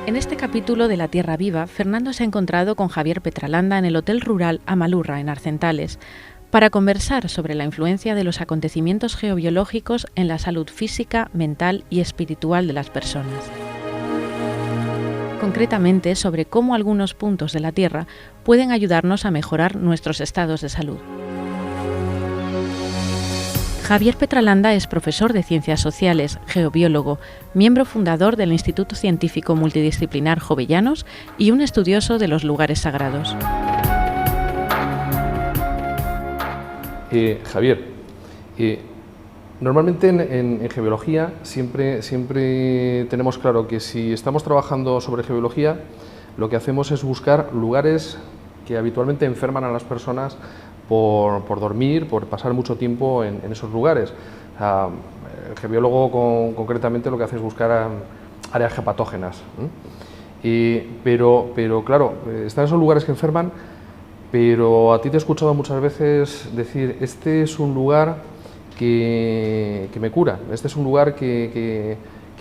En este capítulo de La Tierra Viva, Fernando se ha encontrado con Javier Petralanda en el Hotel Rural Amalurra, en Arcentales, para conversar sobre la influencia de los acontecimientos geobiológicos en la salud física, mental y espiritual de las personas. Concretamente sobre cómo algunos puntos de la Tierra pueden ayudarnos a mejorar nuestros estados de salud. Javier Petralanda es profesor de Ciencias Sociales, geobiólogo, miembro fundador del Instituto Científico Multidisciplinar Jovellanos y un estudioso de los lugares sagrados. Javier, normalmente en geobiología siempre tenemos claro que si estamos trabajando sobre geobiología, lo que hacemos es buscar lugares que habitualmente enferman a las personas por dormir, por pasar mucho tiempo en esos lugares. O sea, el geobiólogo concretamente lo que hace es buscar áreas geopatógenas. Pero claro, están esos lugares que enferman, pero a ti te he escuchado muchas veces decir, este es un lugar que me cura, este es un lugar que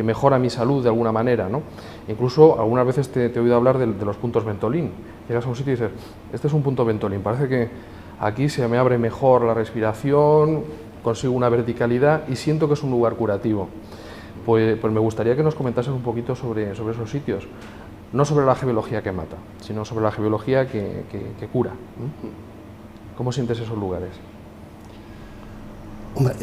mejora mi salud de alguna manera, ¿no? Incluso algunas veces te he oído hablar de los puntos Ventolin. Llegas a un sitio y dices, este es un punto Ventolin, parece que aquí se me abre mejor la respiración, consigo una verticalidad y siento que es un lugar curativo. Pues me gustaría que nos comentases un poquito sobre esos sitios, no sobre la geobiología que mata, sino sobre la geobiología que cura. ¿Cómo sientes esos lugares? Hombre,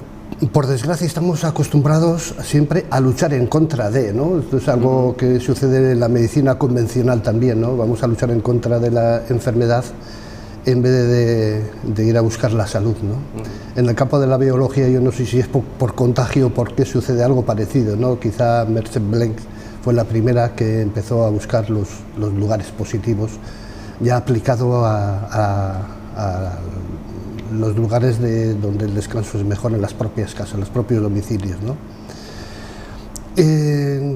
por desgracia estamos acostumbrados siempre a luchar en contra de, ¿no? Esto es algo que sucede en la medicina convencional también, ¿no? Vamos a luchar en contra de la enfermedad en vez de ir a buscar la salud, ¿no? En el campo de la biología yo no sé si es por contagio o por qué sucede algo parecido, ¿no? Quizá Merce Blanc fue la primera que empezó a buscar los lugares positivos, ya aplicado a los lugares donde el descanso es mejor, en las propias casas, los propios domicilios, ¿no?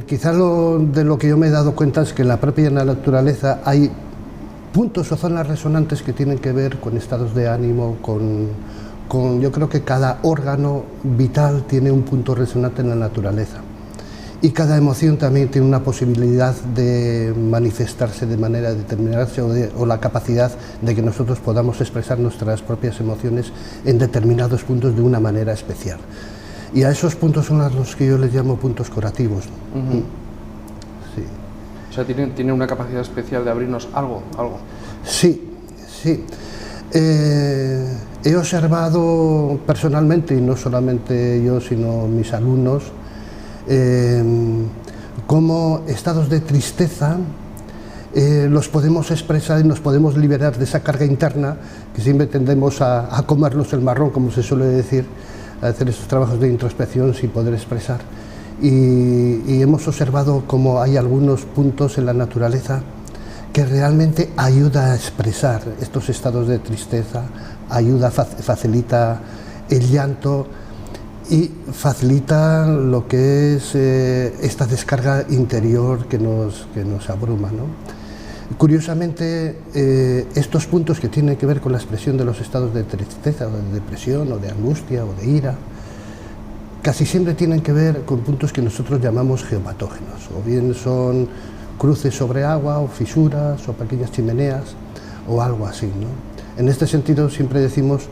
Quizá de lo que yo me he dado cuenta es que en la propia naturaleza hay puntos o zonas resonantes que tienen que ver con estados de ánimo, yo creo que cada órgano vital tiene un punto resonante en la naturaleza y cada emoción también tiene una posibilidad de manifestarse de manera determinada o la capacidad de que nosotros podamos expresar nuestras propias emociones en determinados puntos de una manera especial. Y a esos puntos son a los que yo les llamo puntos curativos. Sí. O sea, ¿tiene una capacidad especial de abrirnos algo? Sí. He observado personalmente, y no solamente yo, sino mis alumnos, cómo estados de tristeza los podemos expresar y nos podemos liberar de esa carga interna, que siempre tendemos a comernos el marrón, como se suele decir, a hacer esos trabajos de introspección sin poder expresar. Y hemos observado cómo hay algunos puntos en la naturaleza que realmente ayuda a expresar estos estados de tristeza, facilita el llanto y facilita lo que es esta descarga interior que nos abruma, ¿no? Curiosamente, estos puntos que tienen que ver con la expresión de los estados de tristeza, o de depresión, o de angustia, o de ira, casi siempre tienen que ver con puntos que nosotros llamamos geopatógenos, o bien son cruces sobre agua, o fisuras, o pequeñas chimeneas, o algo así, ¿no? En este sentido siempre decimos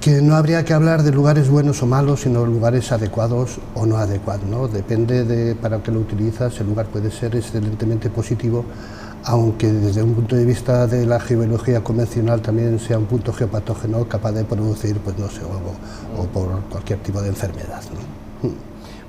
que no habría que hablar de lugares buenos o malos, sino lugares adecuados o no adecuados, ¿no? Depende de para qué lo utilizas, el lugar puede ser excelentemente positivo, aunque desde un punto de vista de la geobiología convencional también sea un punto geopatógeno capaz de producir, pues no sé, o por cualquier tipo de enfermedad, ¿no?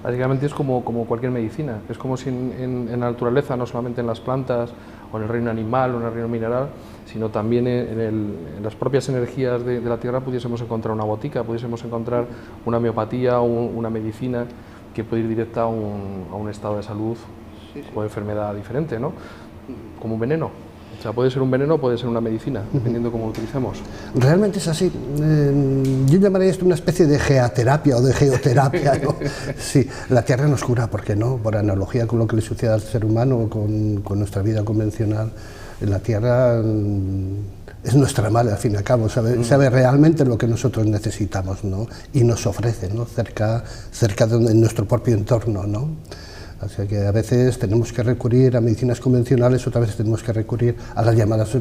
Básicamente es como cualquier medicina, es como si en la naturaleza, no solamente en las plantas o en el reino animal o en el reino mineral, sino también en las propias energías de la Tierra pudiésemos encontrar una botica, pudiésemos encontrar una homeopatía o una medicina que puede ir directa a un estado de salud o enfermedad diferente, ¿no? Como un veneno. O sea, puede ser un veneno o puede ser una medicina, dependiendo cómo lo utilicemos. Realmente es así. Yo llamaría esto una especie de geaterapia o de geoterapia, ¿no? Sí, la Tierra nos cura, ¿por qué no? Por analogía con lo que le sucede al ser humano, con nuestra vida convencional. La Tierra es nuestra madre, al fin y al cabo, sabe realmente lo que nosotros necesitamos, ¿no? Y nos ofrece, ¿no? Cerca de nuestro propio entorno, ¿no? O sea que a veces tenemos que recurrir a medicinas convencionales, otras veces tenemos que recurrir a las llamadas,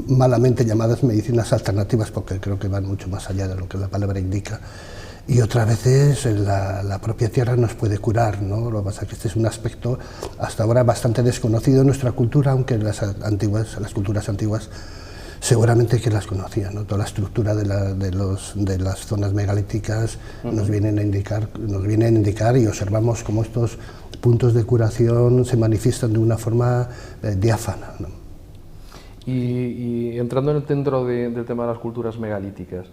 malamente llamadas medicinas alternativas, porque creo que van mucho más allá de lo que la palabra indica. Y otras veces la propia tierra nos puede curar, ¿no? Lo que pasa es que este es un aspecto hasta ahora bastante desconocido en nuestra cultura, aunque las culturas antiguas seguramente que las conocían, ¿no? Toda la estructura de las zonas megalíticas nos vienen a indicar y observamos cómo estos puntos de curación se manifiestan de una forma diáfana, ¿no? Y entrando dentro del tema de las culturas megalíticas,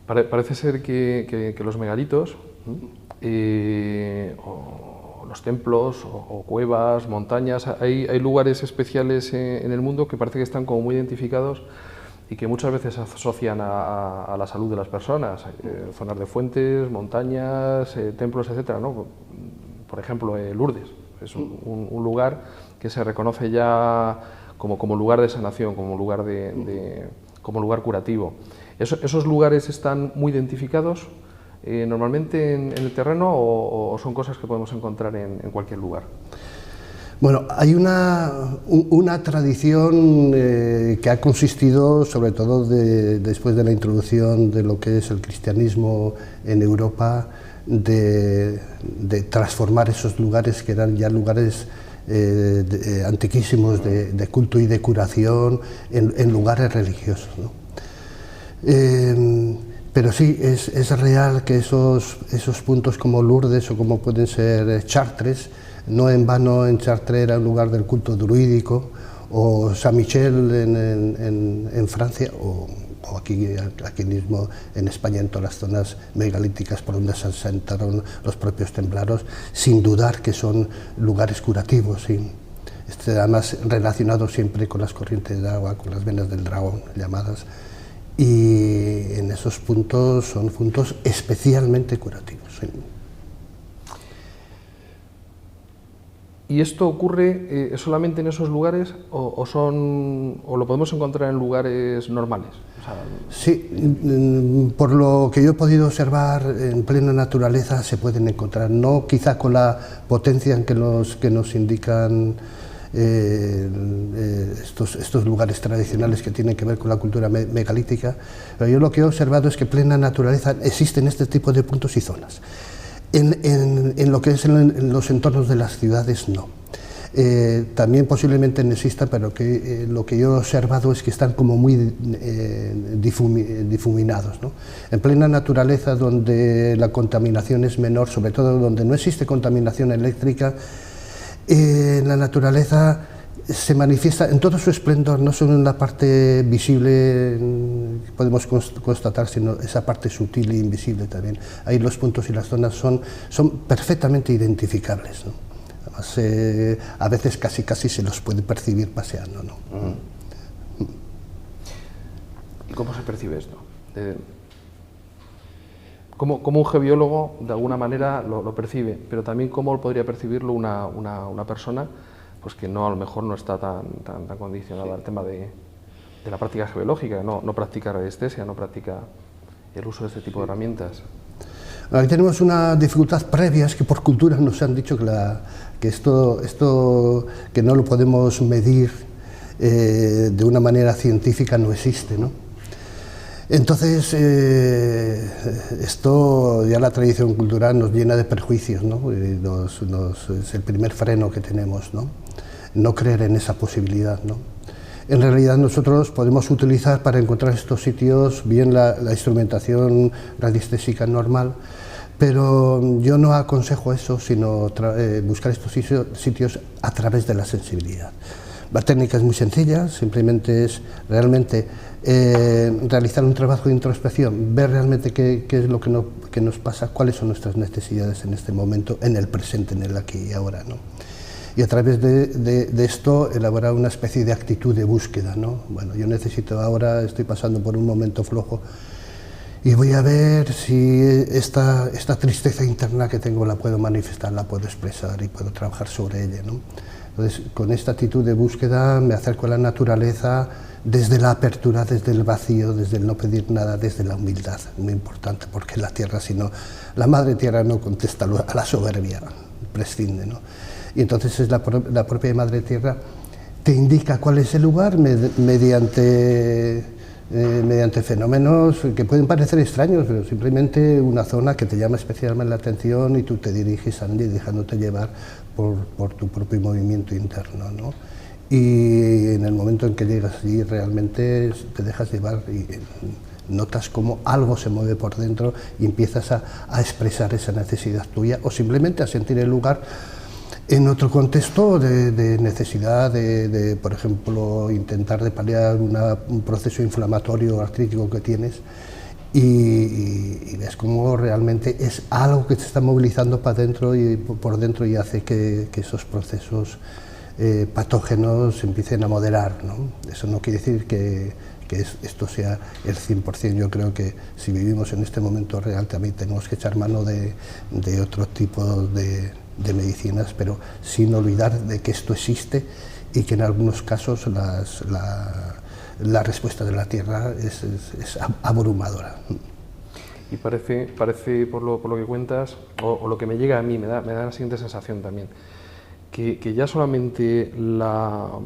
parece ser que los megalitos, o los templos, o cuevas, montañas, hay lugares especiales en el mundo que parece que están como muy identificados y que muchas veces se asocian a la salud de las personas, zonas de fuentes, montañas, templos, etcétera, ¿no? Por ejemplo, Lourdes es un lugar que se reconoce ya como lugar de sanación, como lugar curativo. ¿Esos lugares están muy identificados normalmente en el terreno o son cosas que podemos encontrar en cualquier lugar? Bueno, hay una tradición que ha consistido, sobre todo después de la introducción de lo que es el cristianismo en Europa, de transformar esos lugares que eran ya lugares antiquísimos de culto y de curación en lugares religiosos, ¿no? Pero sí, es real que esos puntos como Lourdes o como pueden ser Chartres, no en vano en Chartres era un lugar del culto druídico, o Saint-Michel en Francia, o aquí mismo en España, en todas las zonas megalíticas por donde se asentaron los propios templarios, sin dudar que son lugares curativos, ¿sí? Además relacionado siempre con las corrientes de agua, con las venas del dragón llamadas, y en esos puntos son puntos especialmente curativos, ¿sí? ¿Y esto ocurre solamente en esos lugares o lo podemos encontrar en lugares normales? O sea, sí, por lo que yo he podido observar, en plena naturaleza se pueden encontrar, no quizá con la potencia en que nos indican estos lugares tradicionales que tienen que ver con la cultura megalítica, pero yo lo que he observado es que en plena naturaleza existen este tipo de puntos y zonas. En lo que es en los entornos de las ciudades, no. También posiblemente no exista, pero lo que yo he observado es que están como muy difuminados, ¿no? En plena naturaleza, donde la contaminación es menor, sobre todo donde no existe contaminación eléctrica, la naturaleza se manifiesta en todo su esplendor, no solo en la parte visible que podemos constatar, sino esa parte sutil e invisible también. Ahí los puntos y las zonas son perfectamente identificables, ¿no? Además, a veces casi se los puede percibir paseando, ¿no? ¿Y cómo se percibe esto? ¿Cómo un geobiólogo de alguna manera lo percibe? Pero también cómo podría percibirlo una persona pues que a lo mejor no está tan condicionada al tema de la práctica geológica, no practica radiestesia, no practica el uso de este tipo de herramientas. Aquí tenemos una dificultad previa, es que por cultura nos han dicho que esto que no lo podemos medir de una manera científica no existe, ¿no? Entonces, esto ya la tradición cultural nos llena de prejuicios, ¿no? Es el primer freno que tenemos, ¿no? No creer en esa posibilidad, ¿no? En realidad nosotros podemos utilizar para encontrar estos sitios bien la instrumentación radiestésica normal, pero yo no aconsejo eso, sino buscar estos sitios a través de la sensibilidad. La técnica es muy sencilla, simplemente es realmente realizar un trabajo de introspección, ver realmente qué es lo que nos pasa, cuáles son nuestras necesidades en este momento, en el presente, en el aquí y ahora, ¿no? Y a través de esto elaborar una especie de actitud de búsqueda, ¿no? Bueno, yo necesito ahora, estoy pasando por un momento flojo y voy a ver si esta tristeza interna que tengo la puedo manifestar, la puedo expresar y puedo trabajar sobre ella, ¿no? Entonces, con esta actitud de búsqueda me acerco a la naturaleza desde la apertura, desde el vacío, desde el no pedir nada, desde la humildad, muy importante, porque la tierra, si no, la madre tierra no contesta a la soberbia. prescinde, ¿no? Y entonces es la propia Madre Tierra te indica cuál es el lugar mediante fenómenos que pueden parecer extraños, pero simplemente una zona que te llama especialmente la atención y tú te diriges allí dejándote llevar por tu propio movimiento interno, ¿no? Y en el momento en que llegas allí realmente te dejas llevar y notas cómo algo se mueve por dentro y empiezas a expresar esa necesidad tuya o simplemente a sentir el lugar en otro contexto de necesidad de, por ejemplo, intentar de paliar un proceso inflamatorio artrítico que tienes y ves cómo realmente es algo que te está movilizando para dentro y por dentro y hace que esos procesos patógenos se empiecen a moderar, ¿no? Eso no quiere decir que esto sea el 100%, yo creo que si vivimos en este momento real también tenemos que echar mano de otro tipo de medicinas, pero sin olvidar de que esto existe y que en algunos casos la respuesta de la Tierra es abrumadora. Y parece por lo que cuentas, o lo que me llega a mí, me da la siguiente sensación también, que ya solamente la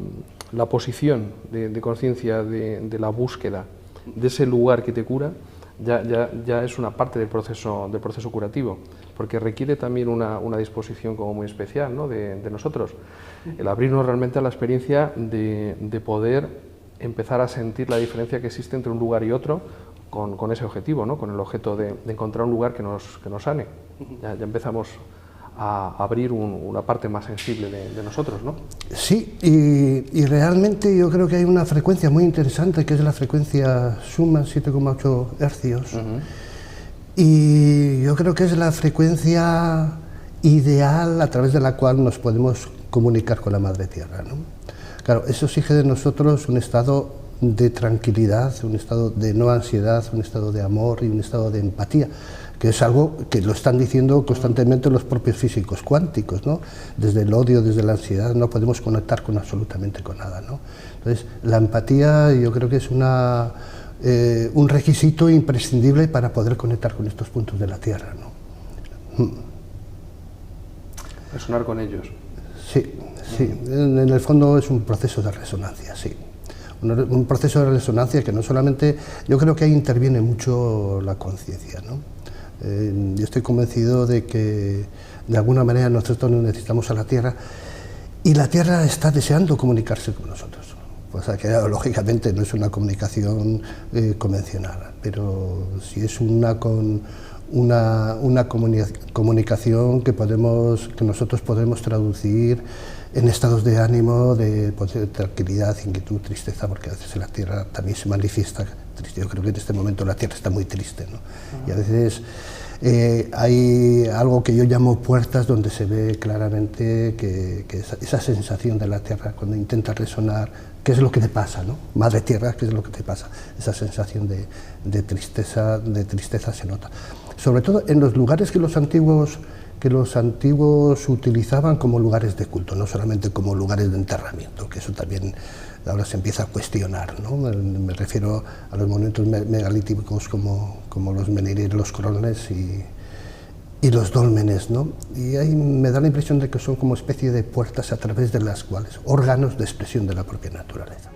posición de conciencia, de la búsqueda de ese lugar que te cura, ya es una parte del proceso curativo, porque requiere también una disposición como muy especial, ¿no? de nosotros, el abrirnos realmente a la experiencia de poder empezar a sentir la diferencia que existe entre un lugar y otro con ese objetivo, ¿no? Con el objeto de encontrar un lugar que nos sane. Ya empezamos a abrir una parte más sensible de nosotros, ¿no? Sí, y realmente yo creo que hay una frecuencia muy interesante que es la frecuencia Schumann 7,8 hercios. Y yo creo que es la frecuencia ideal a través de la cual nos podemos comunicar con la Madre Tierra, ¿no? Claro, eso exige de nosotros un estado de tranquilidad, un estado de no ansiedad, un estado de amor y un estado de empatía, que es algo que lo están diciendo constantemente los propios físicos cuánticos, ¿no? Desde el odio, desde la ansiedad, no podemos conectar con absolutamente con nada, ¿no? Entonces, la empatía yo creo que es un requisito imprescindible para poder conectar con estos puntos de la Tierra, ¿no? Resonar con ellos. Sí, sí, en el fondo es un proceso de resonancia, sí. Un proceso de resonancia que no solamente, yo creo que ahí interviene mucho la conciencia, ¿no? Yo estoy convencido de que de alguna manera nosotros necesitamos a la Tierra y la Tierra está deseando comunicarse con nosotros. O sea que lógicamente no es una comunicación convencional, pero sí es una comunicación que nosotros podemos traducir en estados de ánimo, de tranquilidad, inquietud, tristeza, porque a veces en la Tierra también se manifiesta triste. Yo creo que en este momento la Tierra está muy triste, ¿no? Y a veces hay algo que yo llamo puertas donde se ve claramente que esa sensación de la Tierra cuando intenta resonar, ¿qué es lo que te pasa, ¿no? Madre Tierra, ¿qué es lo que te pasa? Esa sensación de tristeza se nota. Sobre todo en los lugares que los antiguos utilizaban como lugares de culto, no solamente como lugares de enterramiento, que eso también ahora se empieza a cuestionar, ¿no? Me refiero a los monumentos megalíticos como los menhirs, los crones y los dólmenes, ¿no? Y ahí me da la impresión de que son como especie de puertas a través de las cuales, órganos de expresión de la propia naturaleza.